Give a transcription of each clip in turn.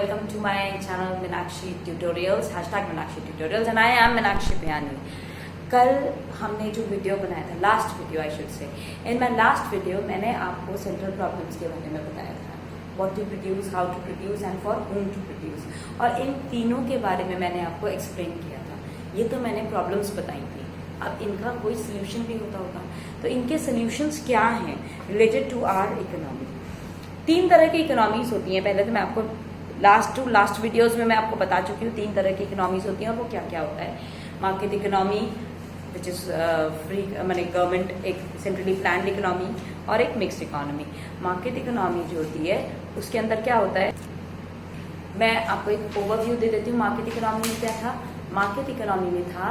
welcome to my channel Meenakshi Tutorials, #Meenakshi Tutorials, and I am Meenakshi Biyani. कल हमने जो video बनाया था, last video I should say, in my last video मैंने आपको central problems के बारे में बताया था, what to produce, how to produce and for whom to produce, और इन तीनों के बारे में मैंने आपको एक्सप्लेन किया था। ये तो मैंने प्रॉब्लम्स बताई थी, अब इनका कोई सोल्यूशन भी होता होगा, तो इनके सोल्यूशंस क्या हैं रिलेटेड टू आवर इकोनॉमी। 3 तरह की इकोनॉमीज होती हैं। पहले तो मैं आपको लास्ट वीडियोस में मैं आपको बता चुकी हूँ 3 तरह की इकोनॉमीज होती हैं और वो क्या क्या होता है। Market economy which is free माने गवर्नमेंट, एक सेंट्रली प्लान्ड इकोनॉमी और एक मिक्स्ड इकोनॉमी। मार्केट इकोनॉमी जो होती है उसके अंदर क्या होता है, मैं आपको एक ओवरव्यू दे देती हूँ। मार्केट इकोनॉमी में क्या था, मार्केट इकोनॉमी में था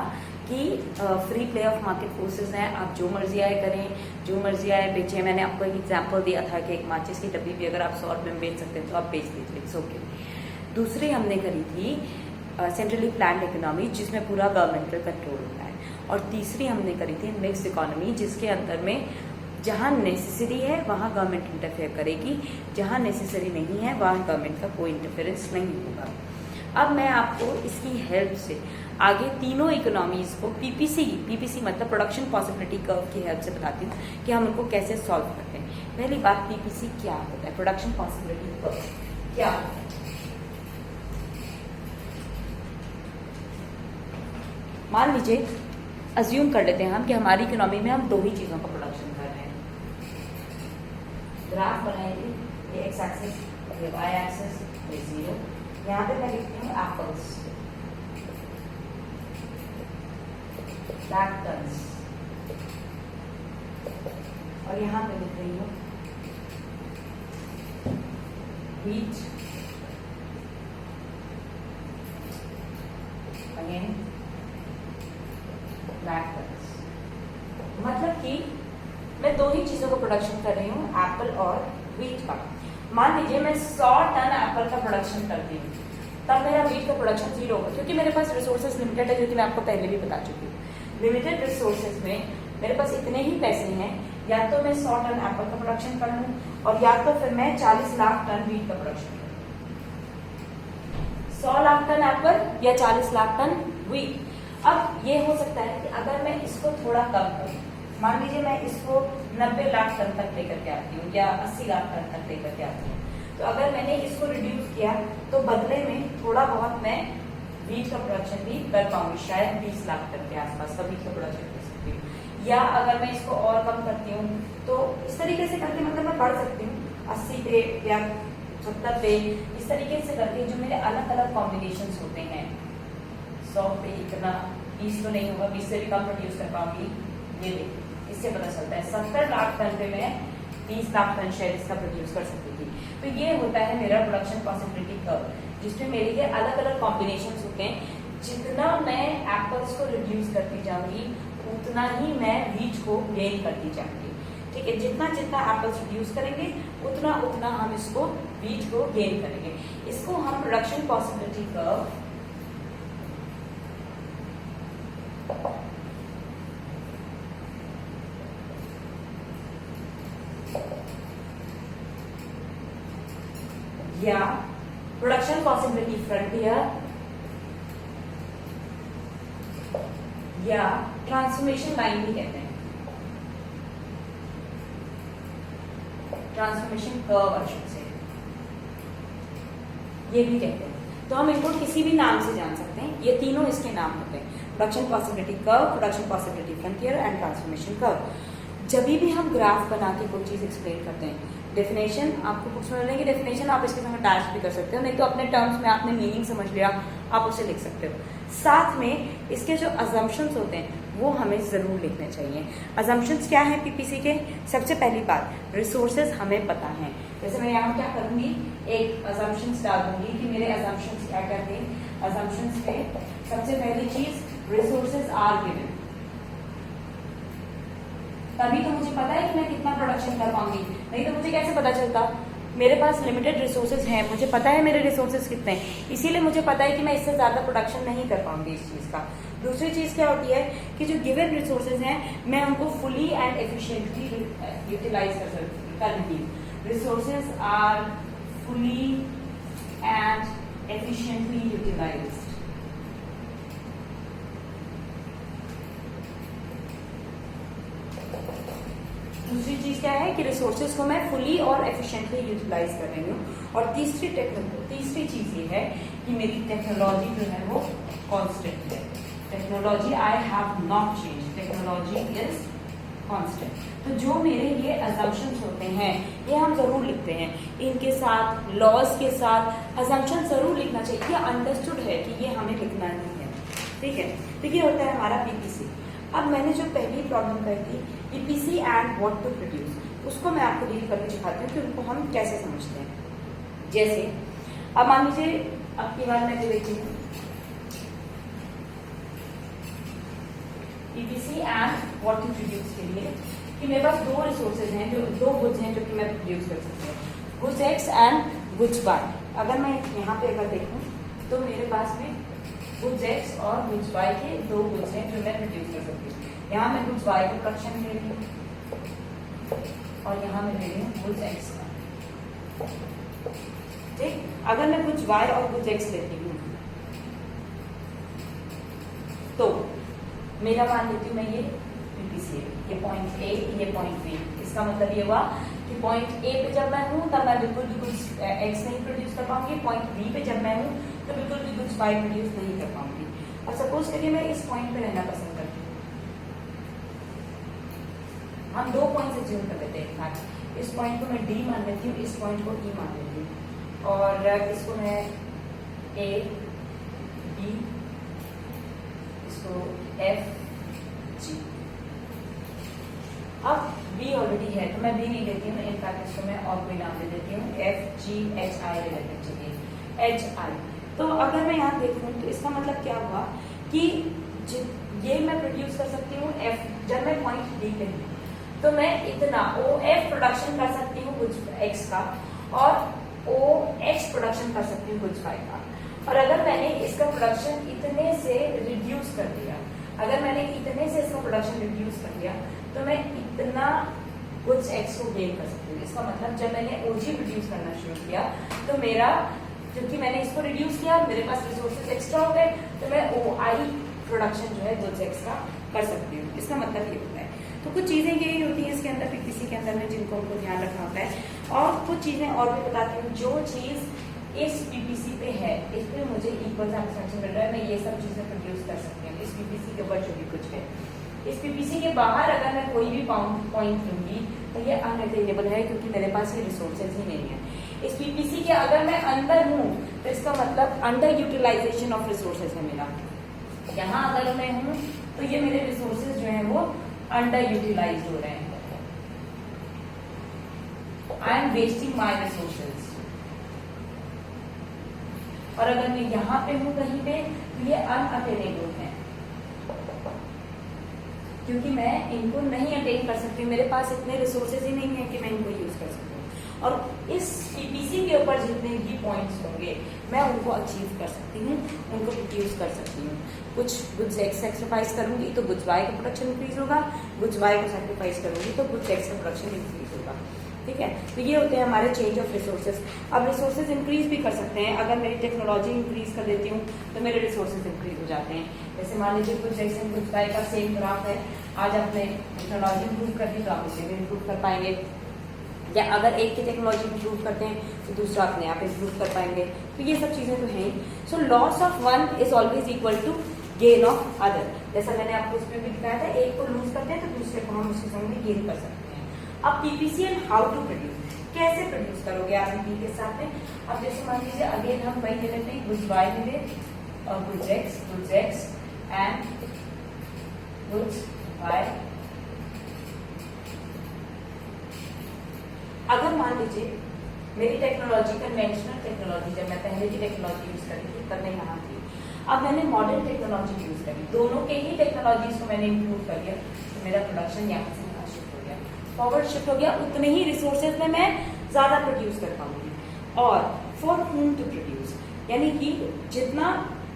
कि free play of market forces हैं, आप जो मर्जी आए करें, जो मर्जी आए बेचें। मैंने आपको एक एग्जांपल दिया था कि एक माचिस की डब्बी भी अगर आप 100 रुपये में बेच सकते हैं तो आप बेच दीजिए, इट्स ओके। दूसरी हमने करी थी सेंट्रली प्लान्ड इकोनॉमी जिसमें पूरा गवर्नमेंटल कंट्रोल होता है, और तीसरी हमने करी थी मिक्स्ड इकोनॉमी जिसके अंदर में जहाँ नेसेसरी है वहाँ गवर्नमेंट इंटरफेयर करेगी, जहाँ नेसेसरी नहीं है वहाँ गवर्नमेंट का कोई इंटरफेरेंस नहीं होगा। अब मैं आपको इसकी हेल्प से आगे तीनों इकोनॉमीज को पीपीसी मतलब प्रोडक्शन पॉसिबिलिटी कर्व की हेल्प से बताती हूँ कि हम उनको कैसे सॉल्व करते हैं। पहली बात, पीपीसी क्या होता है, प्रोडक्शन पॉसिबिलिटी कर्व क्या होता है। मान लीजिए, अज्यूम कर लेते हैं हम कि हमारी इकोनॉमी में हम 2 ही चीजों का प्रोडक्शन कर रहे हैं। ग्राफ बनाएंगे, ये एक्स एक्सिस, ये वाई एक्सिस, ये 0। यहाँ पे मैं लिखती हूँ एप्पल्स, ब्लैक टन्स, और यहाँ पे लिख रही हूँ व्हीट, अगेन ब्लैक टन्स। मतलब कि मैं 2 ही चीजों को प्रोडक्शन कर रही हूँ, एप्पल और व्हीट का। मान लीजिए मैं 100 टन एप्पल का प्रोडक्शन करती हूँ, तब मेरा व्हीट का प्रोडक्शन 0 होगा, क्योंकि मेरे पास रिसोर्सेज लिमिटेड है, जो कि मैं आपको पहले भी बता चुकी हूँ। लिमिटेड रिसोर्सेज में मेरे पास इतने ही पैसे हैं, या तो मैं 100 टन एप्पल का प्रोडक्शन कर लूँ और या तो फिर मैं 40 लाख टन व्हीट का प्रोडक्शन करूँ। 100 लाख टन एप्पल या 40 लाख टन व्हीट। अब ये हो सकता है कि अगर मैं इसको थोड़ा कम करूँ, मान लीजिए मैं इसको 90 लाख टन तक लेकर के आती हूँ या 80 लाख टन तक लेकर के आती हूँ, तो अगर मैंने इसको रिड्यूस किया तो बदले में थोड़ा बहुत मैं व्हीट का प्रोडक्शन भी कर पाऊंगी, शायद 20 लाख टन के आसपास का व्हीट का प्रोडक्शन कर सकती हूँ। या अगर मैं इसको और कम करती हूँ तो इस तरीके से करके मतलब मैं बढ़ सकती हूँ 80 पे या 70 पे, इस तरीके से करके जो मेरे अलग अलग कॉम्बिनेशन होते हैं। 100 पे इतना 20 तो नहीं होगा, 20 से भी कम प्रोड्यूस कर पाऊंगी। ये देखिए, इससे पता चलता है 70 लाख टन पे मैं 30 लाख टन शेयर इसका प्रोड्यूस कर सकती थी। तो ये होता है मेरा प्रोडक्शन पॉसिबिलिटी कर्व, जिसमें मेरे लिए अलग अलग कॉम्बिनेशन होते हैं। जितना मैं एप्पल्स को रिड्यूस करती जाऊंगी उतना ही मैं व्हीट को गेन करती जाऊंगी। ठीक है, जितना जितना एप्पल्स रिड्यूस करेंगे उतना उतना हम इसको व्हीट को गेन करेंगे। इसको हम प्रोडक्शन पॉसिबिलिटी कर्व या प्रोडक्शन पॉसिबिलिटी फ्रंटियर या ट्रांसफॉर्मेशन लाइन भी कहते हैं, ट्रांसफॉर्मेशन कर्व वर्जन से ये भी कहते हैं। तो हम इनको किसी भी नाम से जान सकते हैं, ये तीनों इसके नाम होते हैं, production possibility curve, production possibility frontier and transformation curve. जब भी हम ग्राफ बना के कोई चीज एक्सप्लेन करते हैं, डेफिनेशन आपको बुक्स में मिलेंगे, डेफिनेशन आप इसके साथ अटैच भी कर सकते हो, नहीं तो अपने टर्म्स में आपने मीनिंग समझ लिया आप उसे लिख सकते हो। साथ में इसके जो अजम्पशंस होते हैं वो हमें जरूर लिखने चाहिए। अजम्पशंस क्या है पीपीसी के? सबसे पहली बात, रिसोर्सेज हमें पता है। जैसे मैं यहाँ क्या करूंगी, एक अजम्पशंस डाल दूंगी कि मेरे अजम्पशंस क्या क्या थे। अजम्पशंस पे सबसे पहली चीज, रिसोर्सेज आर गिवन, तभी तो मुझे पता है कि मैं कितना प्रोडक्शन कर पाऊंगी, नहीं तो मुझे कैसे पता चलता। मेरे पास लिमिटेड रिसोर्सेज हैं, मुझे पता है मेरे रिसोर्सेज कितने हैं, इसीलिए मुझे पता है कि मैं इससे ज्यादा प्रोडक्शन नहीं कर पाऊंगी इस चीज का। दूसरी चीज क्या होती है कि जो गिवन रिसोर्सेज हैं मैं उनको फुली एंड एफिशिएंटली यूटिलाइज कर रही हूँ। Resources are fully and efficiently utilized. दूसरी चीज क्या है कि रिसोर्सेज को मैं फुली और एफिशिएंटली यूटिलाइज कर रही हूँ। और तीसरी चीज ये है कि मेरी टेक्नोलॉजी जो है वो कांस्टेंट है। Technology I have not change, technology is constant. तो जो मेरे ये अजम्पशंस होते हैं ये हम जरूर लिखते हैं, इनके साथ लॉज के साथ अजम्पशन जरूर लिखना चाहिए। ये अंडरस्टूड है कि ये हमें लिखना नहीं है, ठीक है। तो ये होता है हमारा पीपीसी। अब मैंने जो पहली प्रॉब्लम कही थी PPC and what to produce, उसको मैं आपको डील करके दिखाती हूँ कि उनको हम कैसे समझते हैं। जैसे अब मान लीजिए अब की बार मैं लेती हूँ PPC and what to produce के लिए कि मेरे पास दो रिसोर्सेज हैं, जो दो गुड्स हैं जो कि मैं प्रोड्यूस कर सकती हूँ, goods X and goods Y. अगर मैं यहाँ पे अगर देखूँ तो मेरे पास में गुड्स एक्स और गुड्स वाई के दो गुड्स हैं जो मैं प्रोड्यूस कर सकती हूँ। यहाँ मैं गुड्स वाई का प्रोडक्शन ले रही हूँ और यहाँ मैं ले रही हूँ गुड्स एक्स का, ठीक। अगर मैं गुड्स वाई और गुड्स एक्स लेती हूँ तो मेरा मान लेती हूँ मैं ये पीपीसी, ये पॉइंट ए, ये पॉइंट बी। इसका मतलब ये हुआ कि पॉइंट ए पे जब मैं हूँ तब मैं बिल्कुल भी गुड्स एक्स नहीं प्रोड्यूस कर पाऊंगी, पॉइंट बी पे जब मैं हूँ तो बिल्कुल भी गुड्स वाई प्रोड्यूस नहीं कर पाऊंगी। अब सपोज करिए मैं इस पॉइंट पे रहना पसंद करती हूँ, हम दो पॉइंट से ज्यूम कर लेते हैं। इनफैक्ट इस पॉइंट को मैं डी मान लेती हूँ, इस पॉइंट को ई मान लेती हूँ और इसको मैं ए बी, इसको एफ जी। अब बी ऑलरेडी है तो मैं बी नहीं लेती हूँ, इनफैक्ट इसको मैं और कोई नाम दे देती हूँ, एफ जी एच आई ले लेते चलिए एच आई। तो अगर मैं यहाँ देखूँ तो इसका मतलब क्या हुआ कि ये मैं प्रोड्यूस कर सकती हूँ एफ, जब मैं पॉइंट डी पे हूँ तो मैं इतना ओ एफ प्रोडक्शन कर सकती हूँ गुड्स एक्स का और ओ एक्स प्रोडक्शन कर सकती हूँ गुड्स वाई का। और अगर मैंने इसका प्रोडक्शन इतने से रिड्यूस कर दिया, अगर मैंने इतने से इसका प्रोडक्शन रिड्यूस कर दिया तो मैं इतना गुड्स एक्स को गेन कर सकती हूँ। इसका मतलब जब मैंने ओजी प्रोड्यूस करना शुरू किया तो मेरा, क्योंकि मैंने इसको रिड्यूस किया, मेरे पास रिसोर्सेज एक्स्ट्रा हो गए तो मैं ओ आई प्रोडक्शन जो है गुड्स एक्स का कर सकती हूँ। इसका मतलब ये होता है। तो कुछ चीजें यही होती हैं इसके अंदर पीपीसी के अंदर में जिनको हमको ध्यान रखना होता है। और कुछ चीजें और भी बताती हूँ, जो चीज इस पीपीसी पे है इस पे मुझे इक्वल सैटिस्फैक्शन मिल रहा है, मैं ये सब चीजें प्रोड्यूस कर सकती हूँ इस पीपीसी के ऊपर जो भी कुछ है। इस पीपीसी के बाहर अगर मैं कोई भी पॉइंट लूंगी तो ये अनअटेनेबल है क्योंकि मेरे पास ये रिसोर्सेज ही नहीं है। इस पीपीसी के अगर मैं अंदर हूँ तो इसका मतलब अंडर यूटिलाइजेशन ऑफ रिसोर्सेज है मेरा। यहाँ अगर मैं हूँ तो ये मेरे रिसोर्सेज जो है वो अंडर यूटिलाइज हो रहे हैं, I am wasting my resources. और अगर मैं यहाँ पे हूँ कहीं पे तो ये अनअटेनेबल है क्योंकि मैं इनको नहीं अटेन कर सकती, मेरे पास इतने रिसोर्सेज ही नहीं है कि मैं इनको यूज कर सकूँ। और इस पीपीसी के ऊपर जितने भी पॉइंट्स होंगे मैं उनको अचीव कर सकती हूँ, उनको प्रोड्यूस कर सकती हूँ। कुछ गुड्स एक्स सेक्रीफाइस करूंगी तो गुड्स वाई का प्रोडक्शन इंक्रीज होगा, गुड्स वाई को सेक्रीफाइस करूंगी तो गुड्स एक्स का प्रोडक्शन इंक्रीज होगा, ठीक है। तो ये होते हैं हमारे चेंज ऑफ रिसोर्सेज। अब रिसोर्सेज इंक्रीज भी कर सकते हैं, अगर मेरी टेक्नोलॉजी इंक्रीज कर देती हूँ तो मेरे रिसोर्सेज इंक्रीज हो जाते हैं। जैसे मान लीजिए goods X and goods Y का सेम ग्राफ है, आज आपने टेक्नोलॉजी इंप्रूव कर दी तो आप उसे भी इंप्रूव कर पाएंगे, या अगर एक की टेक्नोलॉजी इंप्रूव करते हैं तो दूसरा अपने आप इंप्रूव कर पाएंगे। तो ये सब चीजें तो हैं ही। So loss of one is always equal to gain of other. जैसा मैंने आपको उसमें भी दिखाया था, एक को लूज करते हैं तो दूसरे को हम उसके संग में गेन कर सकते हैं। अब PPC and how to produce, कैसे प्रोड्यूस करोगे आप पी के साथ में। अब जैसे मान लीजिए अगेन हम वही ले लेते हैं, गुड्स वाई ले लें और goods X and goods Y. अगर मान लीजिए मेरी टेक्नोलॉजी कन्वेंशनल टेक्नोलॉजी, जब मैं पहले की टेक्नोलॉजी यूज करती थी तब मैं यहाँ थी, अब मैंने मॉडर्न टेक्नोलॉजी यूज करी, दोनों के ही टेक्नोलॉजीज को मैंने इंप्रूव कर दिया तो मेरा प्रोडक्शन यहाँ से यहाँ शिफ्ट हो गया, फॉरवर्ड शिफ्ट हो गया। उतने ही रिसोर्सेज में मैं ज्यादा प्रोड्यूस कर पाऊंगी। और फॉर होम टू प्रोड्यूस, यानी कि जितना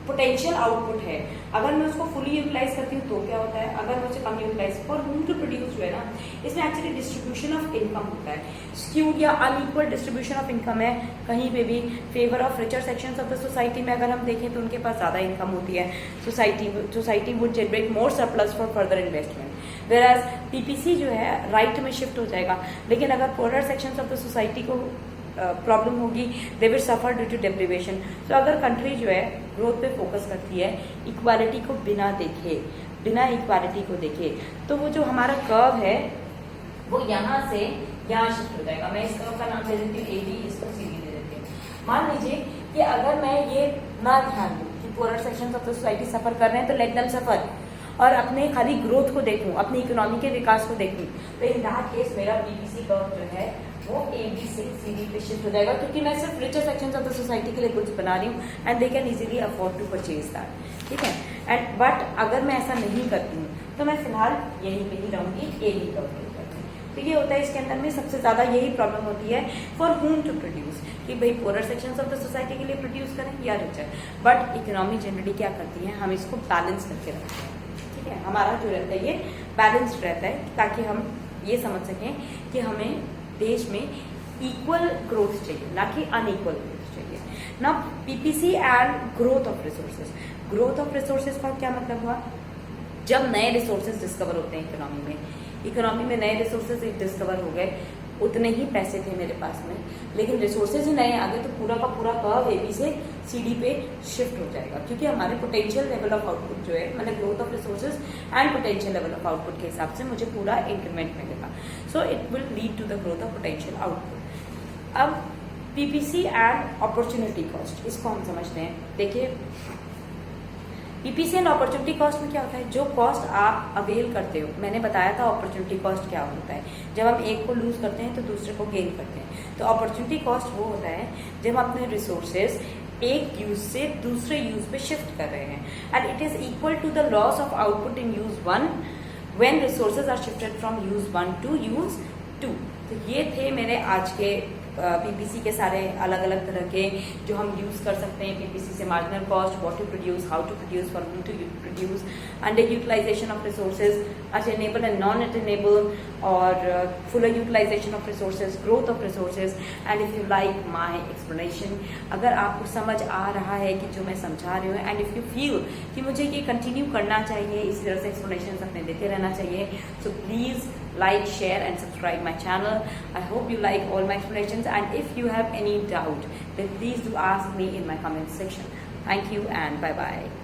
पोटेंशियल आउटपुट है अगर मैं उसको फुली यूटिलाइज करती हूँ तो क्या होता है, अगर मैं उसे कम utilise, for whom to produce जो है ना इसमें एक्चुअली डिस्ट्रीब्यूशन ऑफ इनकम होता है, स्क्यूड या अनइक्वल डिस्ट्रीब्यूशन ऑफ इनकम है कहीं पे भी, favour of richer sections of the society में अगर हम देखें तो उनके पास ज़्यादा इनकम होती है, society would generate more surplus for further investment, whereas PPC जो है राइट में शिफ्ट हो जाएगा, लेकिन अगर poorer sections of the society को प्रॉब्लम होगी, they will suffer due to deprivation. तो अगर कंट्री जो है ग्रोथ पे फोकस करती है, इक्वालिटी को बिना इक्वालिटी को देखे, तो वो जो हमारा कर्व है वो यहाँ से यहाँ शिफ्ट हो जाएगा। मैं इस कर्व का नाम दे देती हूँ AB, इसको CD दे देती हूँ। मान लीजिए कि अगर मैं ये ना ध्यान दूँ कि पोअरर सेक्शंस ऑफ द सोसाइटी सफर कर रहे हैं तो लेट देम सफर, और अपने खाली ग्रोथ को देखूं, अपनी इकोनॉमी के विकास को देखूं, तो इन दैट केस मेरा पीपीसी कर्व जो है वो AB से CD पे शिफ्ट हो जाएगा, क्योंकि मैं सिर्फ richer sections of the society के लिए गुड्स बना रही हूँ and they can easily afford to purchase that, ठीक है। एंड बट अगर मैं ऐसा नहीं करती हूँ तो मैं फिलहाल यहीं पे ही रहूंगी AB कर्व के ऊपर। तो ये होता है इसके अंदर में सबसे ज्यादा यही प्रॉब्लम होती है फॉर हुम टू प्रोड्यूस, कि भाई पोअरर सेक्शंस ऑफ द सोसाइटी के लिए प्रोड्यूस करें या रिचर, बट इकोनॉमी जनरली क्या करती है, हम इसको बैलेंस करके रखते हैं, ठीक है। हमारा जो रहता है ये बैलेंस्ड रहता है, ताकि हम ये समझ सकें कि हमें देश में इक्वल ग्रोथ चाहिए, ना कि अनइक्वल ग्रोथ चाहिए। ना PPC and growth of resources, growth of resources का क्या मतलब हुआ, जब नए रिसोर्सेज डिस्कवर होते हैं इकोनॉमी में नए रिसोर्सेज डिस्कवर हो गए, उतने ही पैसे थे मेरे पास में, लेकिन रिसोर्सेज ही नए आ गए, तो पूरा का पूरा कर्व AB से CD पे शिफ्ट हो जाएगा, क्योंकि हमारे पोटेंशियल लेवल ऑफ आउटपुट जो है, मतलब growth of resources and potential level of output के हिसाब से मुझे पूरा इंक्रीमेंट मिलेगा। So it will lead to the growth of potential output. अब पीपीसी एंड अपॉर्चुनिटी कॉस्ट, इसको हम समझते हैं। देखिए पीपीसी एंड अपॉर्चुनिटी कॉस्ट में क्या होता है, जो कॉस्ट आप अवेल करते हो, मैंने बताया था अपॉर्चुनिटी कॉस्ट क्या होता है, जब हम एक को लूज करते हैं तो दूसरे को गेन करते हैं। तो अपॉर्चुनिटी कॉस्ट वो होता है जब हम अपने रिसोर्सेज एक यूज से दूसरे यूज पे शिफ्ट कर रहे हैं, and it is equal to the loss of output in use 1 when resources are shifted from use 1 to use 2। तो ये थे मेरे आज के पीपीसी के सारे अलग अलग तरह के जो हम यूज कर सकते हैं पीपीसी से, marginal cost, what to produce, how to produce, for whom to produce, under utilisation of resources, attainable and non attainable, और fuller utilisation of resources, growth of resources. And if you like my explanation, अगर आपको समझ आ रहा है कि जो मैं समझा रही हूँ, एंड इफ यू फील कि मुझे ये कंटिन्यू करना चाहिए, इसी तरह से एक्सप्लेनेशन अपने देते रहना चाहिए, so please like, share and subscribe my channel. I hope you like all my explanations, and if you have any doubt then please do ask me in my comment section. Thank you and bye bye.